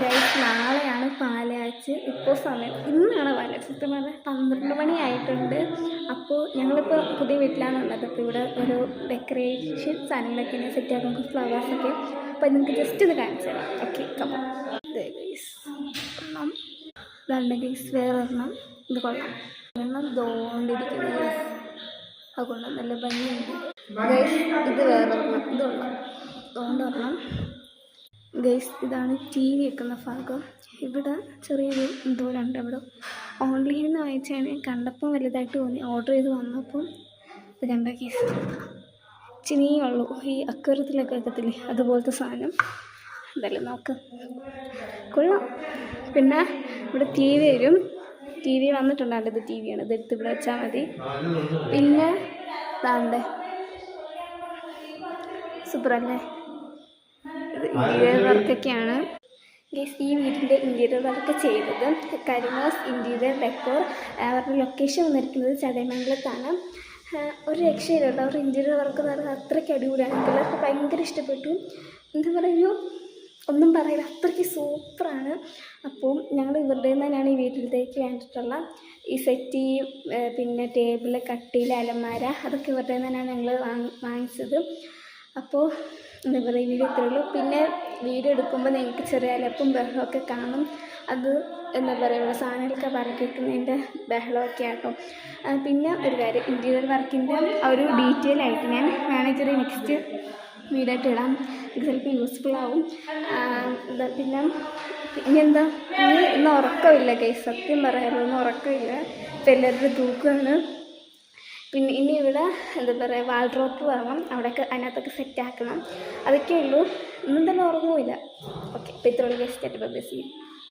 Guys നാളെയാണ് പാലാച്ച്. ഇപ്പോൾ സമയം ഇന്നാണ് പാലാച്ച്. സത്യം പറഞ്ഞാൽ 12 മണിയായിട്ടുണ്ട്. അപ്പോൾ ഞങ്ങളിപ്പോൾ പുതിയ വീട്ടിലാണുള്ളത്. അപ്പോൾ ഇവിടെ ഒരു ഡെക്കറേഷൻ സാധനങ്ങളൊക്കെ ഇങ്ങനെ സെറ്റ് ആക്കും, ഫ്ലവേഴ്സൊക്കെ. അപ്പോൾ നിങ്ങൾക്ക് ജസ്റ്റ് ഇത് കാണിച്ചു തരാം. ഓക്കെ കമ്മ ഗൈസ് ഒരെണ്ണം രണ്ട് ഗൈസ് വേറെ ഒരെണ്ണം. ഇത് കൊള്ളാം. ഒരെണ്ണം തോണ്ടിരിക്കുന്നത് ഗൈസ്. അതുകൊണ്ട് നല്ല ഭംഗിയുണ്ട് ഗൈസ്. ഇത് വേറെ ഒരെണ്ണം. ഇത് കൊള്ളാം. തോണ്ടൊരെണ്ണം ഗൈസ്. ഇതാണ് ടി വി വെക്കുന്ന ഭാഗം. ഇവിടെ ചെറിയൊരു എന്തോലുണ്ട്. ഇവിടെ ഓൺലൈനിൽ നിന്ന് വാങ്ങിച്ചാണ്. കണ്ടപ്പോൾ വലുതായിട്ട് തോന്നി. ഓർഡർ ചെയ്ത് വന്നപ്പോൾ ഇത് കണ്ട ഗൈസ്. ചിനിയേ ഉള്ളൂ. ഈ അക്വറിയത്തിലൊക്കെ വെക്കത്തില്ലേ അതുപോലത്തെ സാധനം. എന്തായാലും നോക്ക്, കൊള്ളാം. പിന്നെ ഇവിടെ ടി വി വരും. ടി വി വന്നിട്ടുണ്ടാണ്ട്. ഇത് ടി വിയാണ്. ഇതെടുത്ത് ഇവിടെ വെച്ചാൽ മതി. പിന്നെ ഇതാണ്ടേ സൂപ്പറല്ലേ. ഇത് ഇൻറ്റീരിയർ വർക്കൊക്കെയാണ് ഗൈസ്. ഈ വീടിൻ്റെ ഇൻറ്റീരിയർ വർക്ക് ചെയ്തത് കരിമോസ് ഇൻറ്റീരിയർ ഡെക്കോർ. അവരുടെ ലൊക്കേഷൻ വന്നിരിക്കുന്നത് ചടയമംഗലത്താണ്. ഒരു രക്ഷയിലുണ്ട്. അവരുടെ ഇൻറ്റീരിയർ വർക്ക് എന്ന് പറഞ്ഞാൽ അത്രയ്ക്ക് അടിപൊളിയാണ്. പിള്ളേർക്ക് ഭയങ്കര ഇഷ്ടപ്പെട്ടു. എന്താ പറയുക, ഒന്നും പറയില്ല, അത്രയ്ക്ക് സൂപ്പറാണ്. അപ്പോൾ ഞങ്ങൾ ഇവരുടെ തന്നെയാണ് ഈ വീട്ടിലത്തേക്ക് വേണ്ടിയിട്ടുള്ള ഈ സെറ്റി, പിന്നെ ടേബിൾ, കട്ടിൽ, അലമാര അതൊക്കെ ഇവരുടെ തന്നെയാണ് ഞങ്ങൾ വാങ്ങിച്ചത്. അപ്പോൾ എന്താ പറയുക, വീഡിയോ ഇത്രയുള്ളൂ. പിന്നെ വീഡിയോ എടുക്കുമ്പോൾ നിങ്ങൾക്ക് ചെറിയ അലപ്പും ബഹളമൊക്കെ കാണും. അത് എന്താ പറയുക, സാധനങ്ങളൊക്കെ പറക്കിക്കുന്നതിൻ്റെ ബഹളമൊക്കെ ആട്ടോ. പിന്നെ ഒരു കാര്യം, ഇൻറ്റീരിയർ വർക്കിൻ്റെ ആ ഒരു ഡീറ്റെയിൽ ആയിട്ട് ഞാൻ മാനേജറെ നെക്സ്റ്റ് വീഡിയോ ആയിട്ട് ഇടാം. ഇത് ചിലപ്പോൾ യൂസ്ഫുൾ ആവും. പിന്നെ ഇനിയെന്താ, ഇന്ന് ഉറക്കമില്ല കേസ്. സത്യം പറയാമല്ലോ, ഒന്നും ഉറക്കമില്ല. ഇപ്പം എല്ലാവരും തൂക്കുകയാണ്. പിന്നെ ഇനി ഇവിടെ എന്താ പറയുക, വാൾഡ്രോപ്പ് വാങ്ങണം. അവിടെയൊക്കെ അതിനകത്തൊക്കെ സെറ്റാക്കണം. അതൊക്കെ ഉള്ളൂ. ഇന്നും തന്നെ ഉറങ്ങുമില്ല. ഓക്കെ, ഇപ്പോൾ ഇത്രയുള്ള ഗസ്റ്റ് ആയിട്ട് ബൈ.